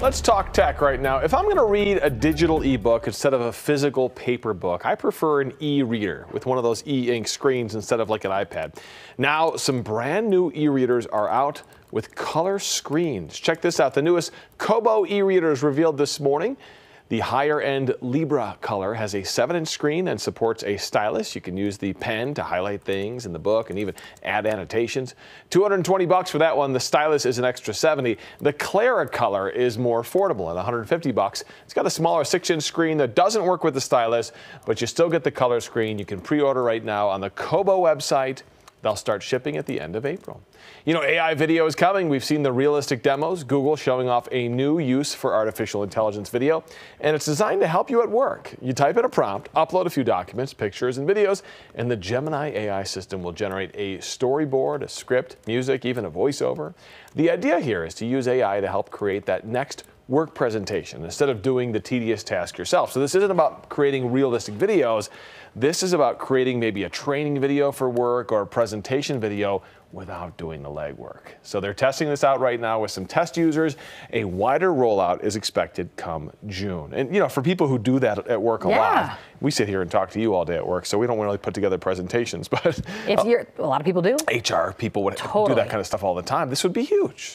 Let's talk tech right now. If I'm going to read a digital ebook instead of a physical paper book, I prefer an e-reader with one of those e-ink screens instead of like an iPad. Now, some brand new e-readers are out with color screens. Check this out. The newest Kobo e-readers revealed this morning. The higher-end Libra Color has a 7-inch screen and supports a stylus. You can use the pen to highlight things in the book and even add annotations. $220 for that one. The stylus is an extra $70. The Clara Color is more affordable at $150. It's got a smaller 6-inch screen that doesn't work with the stylus, but you still get the color screen. You can pre-order right now on the Kobo website. They'll start shipping at the end of April. You know, AI video is coming. We've seen the realistic demos, Google showing off a new use for artificial intelligence video, and it's designed to help you at work. You type in a prompt, upload a few documents, pictures, and videos, and the Gemini AI system will generate a storyboard, a script, music, even a voiceover. The idea here is to use AI to help create that next work presentation instead of doing the tedious task yourself. So this isn't about creating realistic videos. This is about creating maybe a training video for work or a presentation video without doing the legwork. So they're testing this out right now with some test users. A wider rollout is expected come June. And you know, for people who do that at work a lot, we sit here and talk to you all day at work, so we don't really put together presentations. But if you're, a lot of people do. HR people would do that kind of stuff all the time. This would be huge.